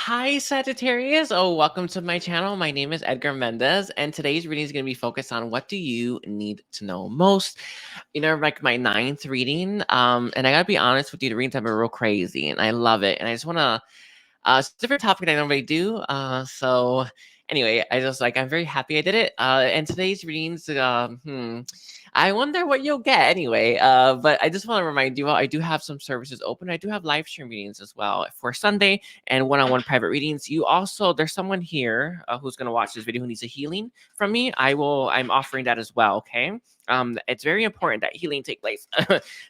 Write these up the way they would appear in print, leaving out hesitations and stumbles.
Hi, Sagittarius. Oh, welcome to my channel. My name is Edgar Mendez, and today's reading is going to be focused on what do you need to know most. Like my ninth reading. And I gotta be honest with you, the readings have been real crazy, and I love it. And I just want to it's a different topic than I normally do. So anyway, I'm very happy I did it. And today's readings, I wonder what you'll get anyway. But I just want to remind you all, I do have some services open. I do have live stream readings as well for Sunday and one-on-one private readings. There's someone here who's gonna watch this video who needs a healing from me. I'm offering that as well. Okay. It's very important that healing take place.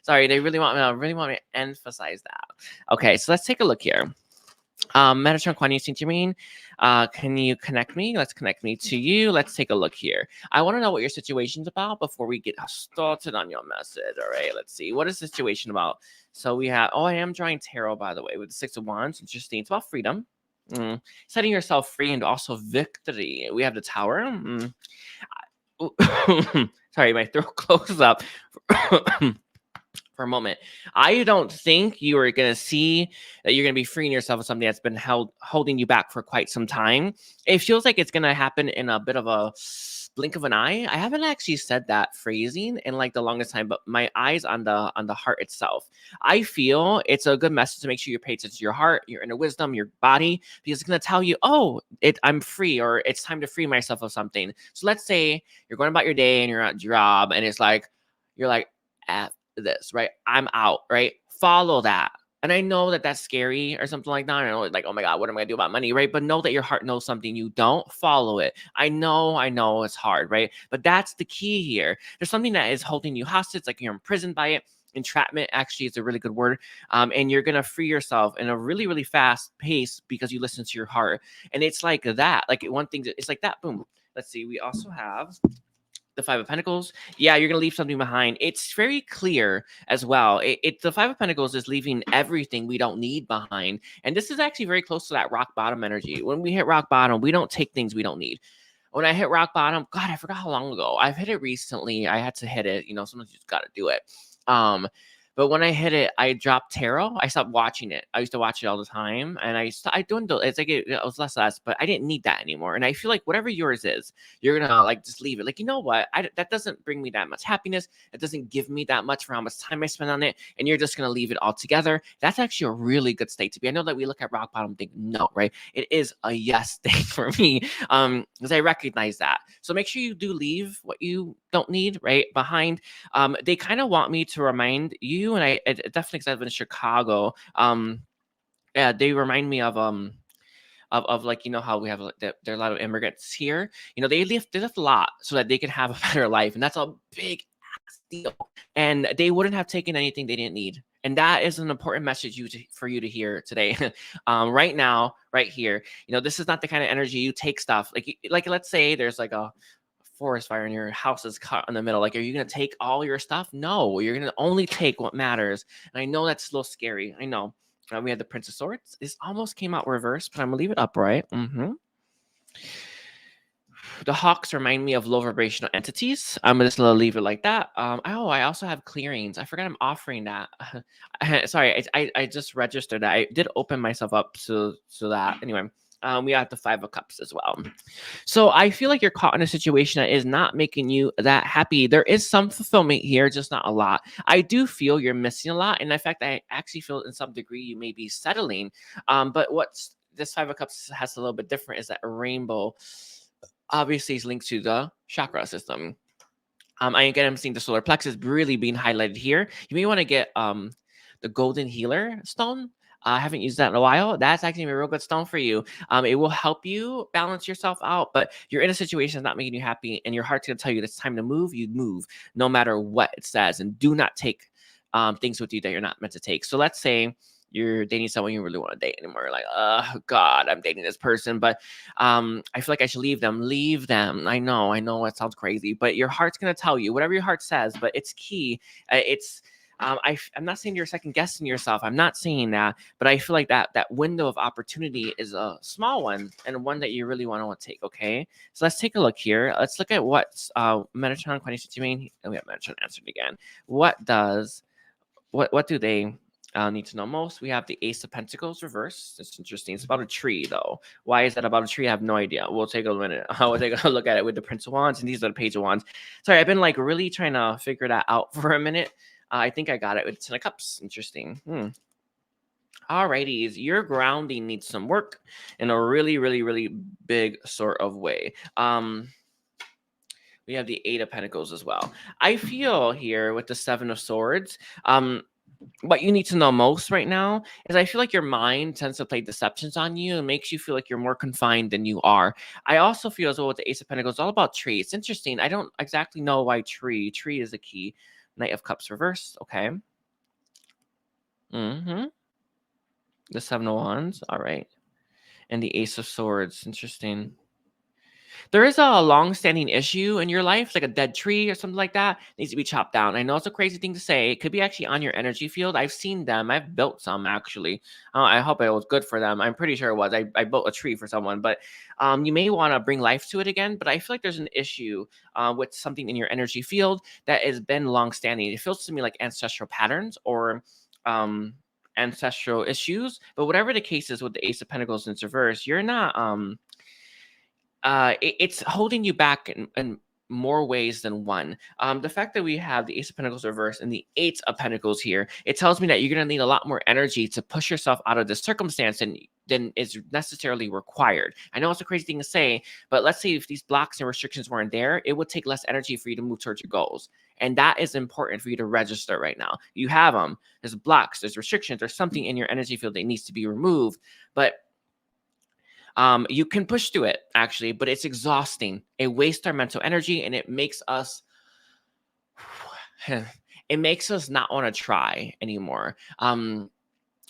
Sorry, they really want me to emphasize that. Okay, so let's take a look here. Metatron Kwani Saint-Germain, can you connect me? Let's connect me to you. Let's take a look here. I want to know what your situation's about before we get started on your message. All right, let's see. What is the situation about? So we have, I am drawing tarot, by the way, with the Six of Wands. Interesting. It's about freedom. Setting yourself free and also victory. We have the Tower. Sorry, my throat closed up. For a moment. I don't think you are going to see that you're going to be freeing yourself of something that's been holding you back for quite some time. It feels like it's going to happen in a bit of a blink of an eye. I haven't actually said that phrasing in like the longest time, but my eyes on the heart itself. I feel it's a good message to make sure you pay attention to your heart, your inner wisdom, your body, because it's going to tell you, I'm free, or it's time to free myself of something. So let's say you're going about your day and you're at job and it's like, you're like, this, right? I'm out, right? Follow that. And I know that that's scary or something like that. I know, like, oh my God, what am I gonna do about money, right? But know that your heart knows something. You don't follow it. I know it's hard, right? But that's the key here. There's something that is holding you hostage, like you're imprisoned by it. Entrapment actually is a really good word. And you're gonna free yourself in a really, really fast pace because you listen to your heart. And it's like that. Like one thing, it's like that. Boom. Let's see. We also have the Five of Pentacles. Yeah, you're gonna leave something behind. It's very clear as well. The Five of Pentacles is leaving everything we don't need behind, and this is actually very close to that rock bottom energy. When we hit rock bottom, we don't take things we don't need. When I hit rock bottom, God, I forgot how long ago. I've hit it recently. I had to hit it. Sometimes you just got to do it. But when I hit it, I dropped tarot. I stopped watching it. I used to watch it all the time, and I dwindled. It's like it was less, but I didn't need that anymore. And I feel like whatever yours is, you're gonna like just leave it. Like, you know what? That doesn't bring me that much happiness. It doesn't give me that much for how much time I spend on it, and you're just gonna leave it all together. That's actually a really good state to be. I know that we look at rock bottom and think no, right? It is a yes thing for me, because I recognize that. So make sure you do leave what you don't need right behind. They kind of want me to remind you, and I definitely, because I've been in Chicago. Yeah, they remind me of like, how we have like, there are a lot of immigrants here. They left a lot so that they can have a better life, and that's a big ass deal. And they wouldn't have taken anything they didn't need. And that is an important message for you to hear today. Right now, right here. This is not the kind of energy you take stuff like let's say there's like a forest fire and your house is caught in the middle. Like, are you going to take all your stuff? No, you're going to only take what matters. And I know that's a little scary. I know. We had the Prince of Swords. This almost came out reversed, but I'm going to leave it upright. The hawks remind me of low vibrational entities. I'm just going to leave it like that. I also have clearings. I forgot I'm offering that. Sorry, I just registered that. I did open myself up to that. Anyway, we got the Five of Cups as well. So I feel like you're caught in a situation that is not making you that happy. There is some fulfillment here, just not a lot. I do feel you're missing a lot. And in fact, I actually feel in some degree you may be settling. But what's this Five of Cups has a little bit different is that a rainbow obviously is linked to the chakra system. I'm seeing the solar plexus really being highlighted here. You may want to get the golden healer stone. I haven't used that in a while. That's actually a real good stone for you. It will help you balance yourself out, but you're in a situation that's not making you happy, and your heart's going to tell you it's time to move. You move no matter what it says, and do not take things with you that you're not meant to take. So let's say you're dating someone you really want to date anymore. You're like, oh God, I'm dating this person, but I feel like I should leave them. Leave them. I know it sounds crazy, but your heart's going to tell you whatever your heart says, but it's key. I'm not saying you're second guessing yourself. I'm not saying that, but I feel like that window of opportunity is a small one and one that you really want to take. Okay, so let's take a look here. Let's look at what Metatron 26 mean. We have Metatron answered again. What do they Need to know most. We have the Ace of Pentacles reverse. It's interesting. It's about a tree, though. Why is that about a tree? I have no idea. We'll take a minute. We'll take a look at it with the Prince of Wands, and these are the Page of Wands. Sorry, I've been like really trying to figure that out for a minute. I think I got it with Ten of Cups. Interesting. Alrighties, your grounding needs some work in a really, really, really big sort of way. We have the Eight of Pentacles as well. I feel here with the Seven of Swords, what you need to know most right now is I feel like your mind tends to play deceptions on you and makes you feel like you're more confined than you are. I also feel as well with the Ace of Pentacles, it's all about tree. It's interesting. I don't exactly know why tree. Tree is a key. Knight of Cups reversed. Okay. The Seven of Wands. All right. And the Ace of Swords. Interesting. There is a long-standing issue in your life, like a dead tree or something like that, needs to be chopped down. I know it's a crazy thing to say. It could be actually on your energy field. I've seen them. I've built some actually. I hope it was good for them. I'm pretty sure it was. I built a tree for someone, but you may want to bring life to it again. But I feel like there's an issue with something in your energy field that has been long-standing. It feels to me like ancestral patterns or ancestral issues. But whatever the case is with the Ace of Pentacles in reverse, you're not it's holding you back in more ways than one. The fact that we have the Ace of Pentacles reverse and the Eight of Pentacles here, it tells me that you're going to need a lot more energy to push yourself out of this circumstance than is necessarily required. I know it's a crazy thing to say, but let's say if these blocks and restrictions weren't there, it would take less energy for you to move towards your goals. And that is important for you to register right now. You have them. There's blocks, there's restrictions, there's something in your energy field that needs to be removed. But you can push through it actually, but it's exhausting. It wastes our mental energy and it makes us not want to try anymore.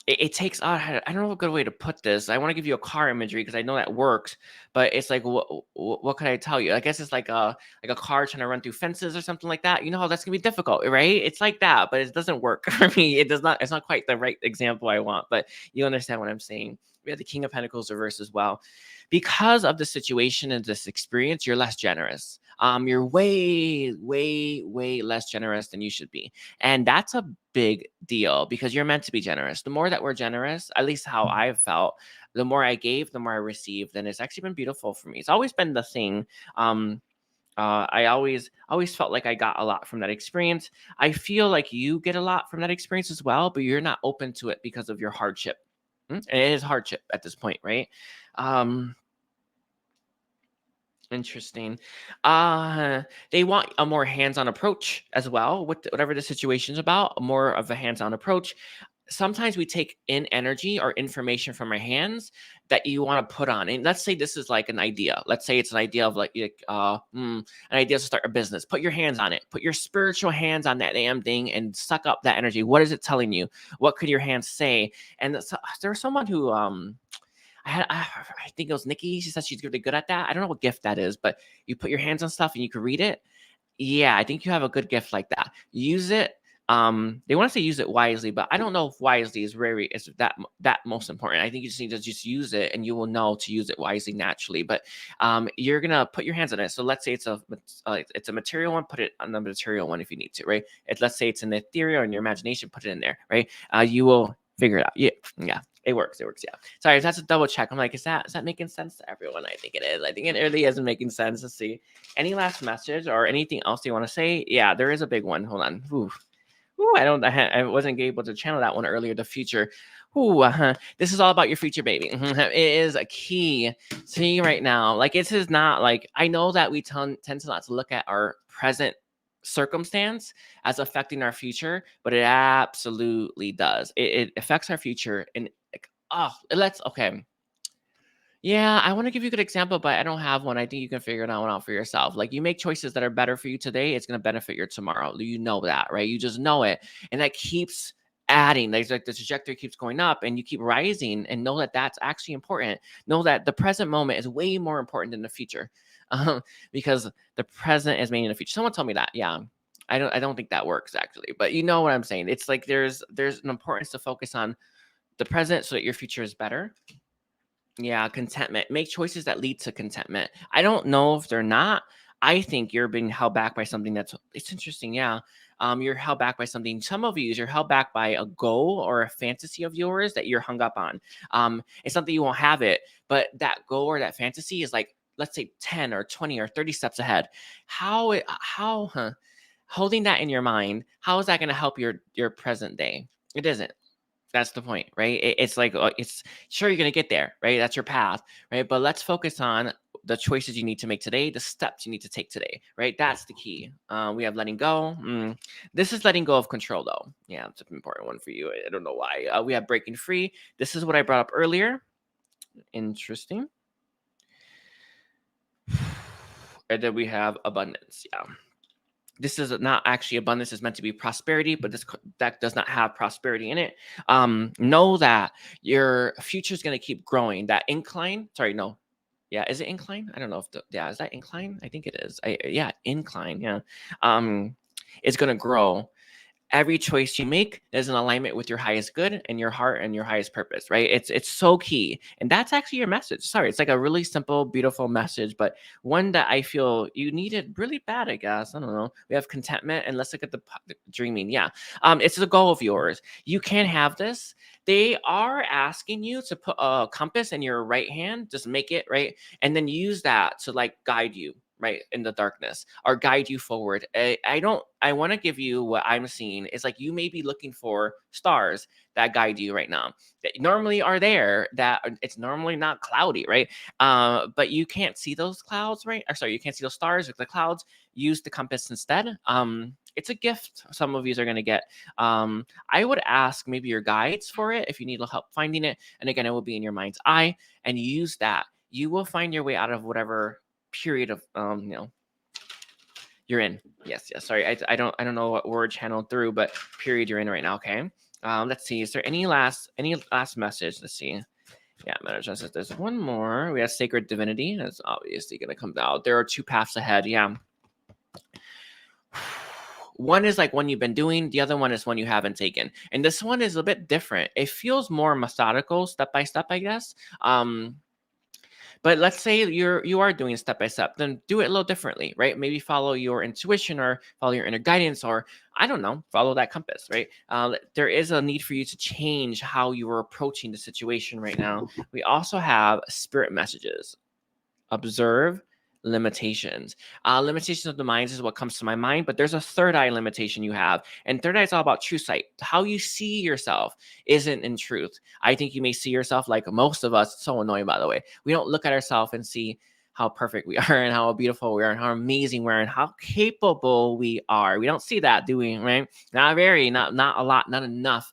It takes I don't know a good way to put this. I want to give you a car imagery because I know that works, but it's like what can I tell you? I guess it's like a car trying to run through fences or something like that. You know how that's gonna be difficult, right? It's like that, but it doesn't work for me. It does not. It's not quite the right example I want, but you understand what I'm saying. We have the King of Pentacles reverse as well. Because of the situation and this experience, you're less generous. You're way, way, way less generous than you should be. And that's a big deal because you're meant to be generous. The more that we're generous, at least how I've felt, the more I gave, the more I received. And it's actually been beautiful for me. It's always been the thing. I always felt like I got a lot from that experience. I feel like you get a lot from that experience as well, but you're not open to it because of your hardship. And it is hardship at this point, right? Interesting. They want a more hands-on approach as well with whatever the situation's about, more of a hands-on approach. Sometimes we take in energy or information from our hands that you want to put on. And let's say this is like an idea. Let's say it's an idea of an idea to start a business. Put your hands on it. Put your spiritual hands on that damn thing and suck up that energy. What is it telling you? What could your hands say? And there was someone who I think it was Nikki. She said she's really good at that. I don't know what gift that is, but you put your hands on stuff and you can read it. Yeah, I think you have a good gift like that. Use it. They want to say use it wisely, but I don't know if wisely is that most important. I think you just need to just use it, and you will know to use it wisely naturally. But you're gonna put your hands on it. So let's say it's a material one. Put it on the material one if you need to, right? Let's say it's an ethereal in your imagination. Put it in there, right? You will figure it out. Yeah. It works. Yeah. Sorry, that's a double check. I'm like, is that making sense to everyone? I think it is. I think it really isn't making sense. Let's see. Any last message or anything else you want to say? Yeah, there is a big one. Hold on. Ooh, I wasn't able to channel that one earlier. The future. This is all about your future, baby. It is a key to you right now. Like, this is not like, I know that we tend to not to look at our present circumstance as affecting our future, but it absolutely does. It affects our future. And okay. Yeah, I want to give you a good example, but I don't have one. I think you can figure that one out for yourself. Like, you make choices that are better for you today, it's going to benefit your tomorrow. You know that, right? You just know it. And that keeps adding. Like the trajectory keeps going up and you keep rising, and know that that's actually important. Know that the present moment is way more important than the future. Because the present is made in the future. Someone told me that. Yeah. I don't think that works actually, but you know what I'm saying. It's like there's an importance to focus on the present so that your future is better. Yeah, contentment. Make choices that lead to contentment. I don't know if they're not. I think you're being held back by something it's interesting. Yeah. You're held back by something. Some of you're held back by a goal or a fantasy of yours that you're hung up on. It's something you won't have it, but that goal or that fantasy is like, let's say 10 or 20 or 30 steps ahead. Holding that in your mind, how is that going to help your present day? It isn't. That's the point, right? It's like, it's sure you're going to get there, right? That's your path, right? But let's focus on the choices you need to make today, the steps you need to take today, right? That's the key. We have letting go. This is letting go of control, though. Yeah, it's an important one for you. I don't know why. We have breaking free. This is what I brought up earlier. Interesting. And then we have abundance. Yeah. This is not actually abundance, is meant to be prosperity, but this deck does not have prosperity in it. Know that your future is going to keep growing. That incline, sorry, no. Yeah, is it incline? I don't know if is that incline? I think it is. Yeah, incline. Yeah. It's going to grow. Every choice you make is in alignment with your highest good and your heart and your highest purpose, right? It's so key. And that's actually your message. Sorry, it's like a really simple, beautiful message, but one that I feel you needed really bad, I guess. I don't know. We have contentment, and let's look at the dreaming. Yeah. It's a goal of yours. You can have this. They are asking you to put a compass in your right hand, just make it, right? And then use that to like guide you, right, in the darkness, or guide you forward. I want to give you what I'm seeing is like you may be looking for stars that guide you right now that normally are there, that it's normally not cloudy, right? But you can't see those clouds, right? Or sorry, you can't see those stars with the clouds. Use the compass instead. It's a gift some of you are going to get. I would ask maybe your guides for it if you need help finding it, and again, it will be in your mind's eye, and use that. You will find your way out of whatever period of you're in. Yes. Sorry, I don't know what word channeled through, but period you're in right now. Okay. Let's see. Is there any last message? Let's see. Yeah, Manager says there's one more. We have sacred divinity. That's obviously going to come out. There are two paths ahead. Yeah. One is like one you've been doing. The other one is one you haven't taken. And this one is a bit different. It feels more methodical, step by step, I guess. But let's say you are doing step by step, then do it a little differently, right? Maybe follow your intuition or follow your inner guidance, or I don't know, follow that compass, right? There is a need for you to change how you are approaching the situation right now. We also have spirit messages. Observe limitations. Limitations of the minds is what comes to my mind, but there's a third eye limitation you have. And third eye is all about true sight. How you see yourself isn't in truth. I think you may see yourself like most of us. It's so annoying, by the way. We don't look at ourselves and see how perfect we are and how beautiful we are and how amazing we are and how capable we are. We don't see that, do we? Right? Not a lot, not enough.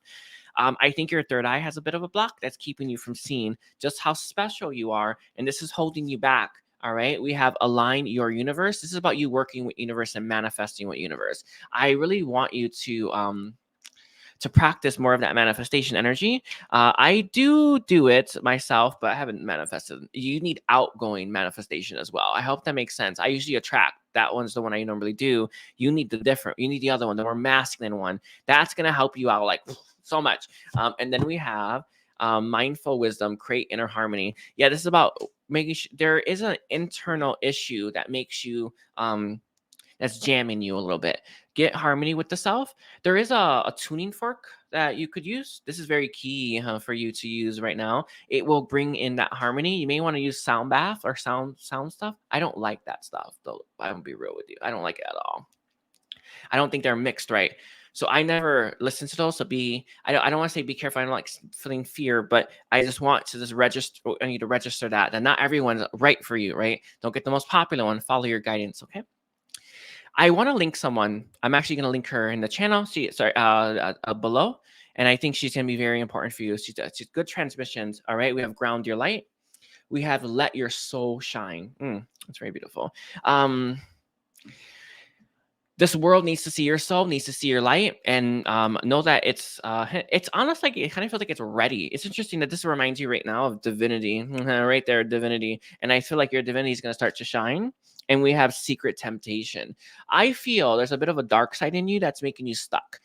I think your third eye has a bit of a block that's keeping you from seeing just how special you are, and this is holding you back. All right, we have align your universe. This is about you working with universe and manifesting with universe. I really want you to practice more of that manifestation energy. I do it myself, but I haven't manifested. You need outgoing manifestation as well. I hope that makes sense. I usually attract. That one's the one I normally do. You need the other one, the more masculine one. That's going to help you out like so much. And then we have mindful wisdom, create inner harmony. Yeah, this is about making sure there is an internal issue that makes you that's jamming you a little bit. Get harmony with the self. There is a tuning fork that you could use. This is very key for you to use right now. It will bring in that harmony. You may want to use sound bath or sound stuff. I don't like that stuff, though. I'm gonna be real with you. I don't like it at all. I don't think they're mixed right. So I never listen to those. So I don't want to say be careful. I don't like feeling fear, but I just want to just register. I need to register that not everyone's right for you, right? Don't get the most popular one. Follow your guidance, okay? I want to link someone. I'm actually going to link her in the channel. Below, and I think she's going to be very important for you. She's good transmissions. All right, we have ground your light. We have let your soul shine. That's very beautiful. This world needs to see your soul, needs to see your light, and know that it's honest. Like it kind of feels like it's ready. It's interesting that this reminds you right now of divinity, right there, divinity. And I feel like your divinity is going to start to shine. And we have secret temptation. I feel there's a bit of a dark side in you that's making you stuck.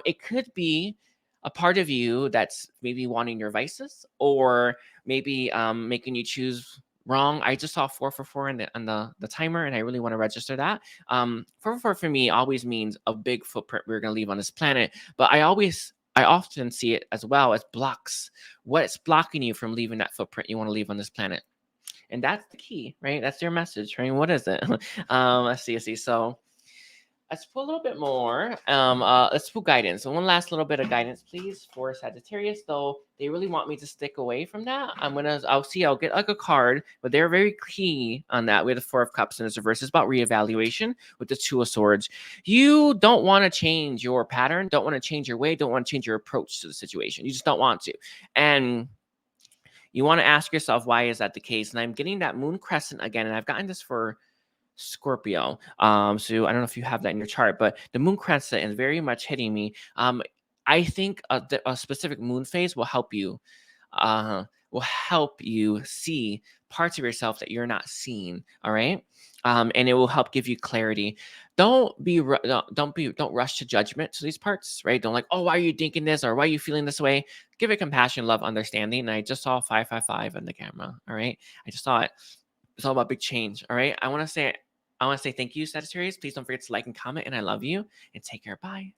It could be a part of you that's maybe wanting your vices, or maybe making you choose wrong. I just saw 444 on the timer, and I really want to register that. 444 for me always means a big footprint we're going to leave on this planet. But I often see it as well as blocks. What's blocking you from leaving that footprint you want to leave on this planet? And that's the key, right? That's your message, right? What is it? Let's see. So let's pull a little bit more. Let's pull guidance. So one last little bit of guidance, please, for Sagittarius. Though they really want me to stick away from that, I'll get like a card, but they're very key on that. We have the Four of Cups in this reverse. It's about reevaluation with the Two of Swords. You don't want to change your pattern, don't want to change your way, don't want to change your approach to the situation. You just don't want to. And you want to ask yourself, why is that the case? And I'm getting that moon crescent again, and I've gotten this for Scorpio. So I don't know if you have that in your chart, but the moon crescent is very much hitting me. I think a specific moon phase will help you see parts of yourself that you're not seeing. All right. And it will help give you clarity. Don't rush to judgment to these parts, right? Don't like, oh, why are you thinking this, or why are you feeling this way? Give it compassion, love, understanding. And I just saw 555 on the camera. All right. I just saw it. It's all about big change. All right. I want to say thank you, Sagittarius. Please don't forget to like and comment. And I love you. And take care. Bye.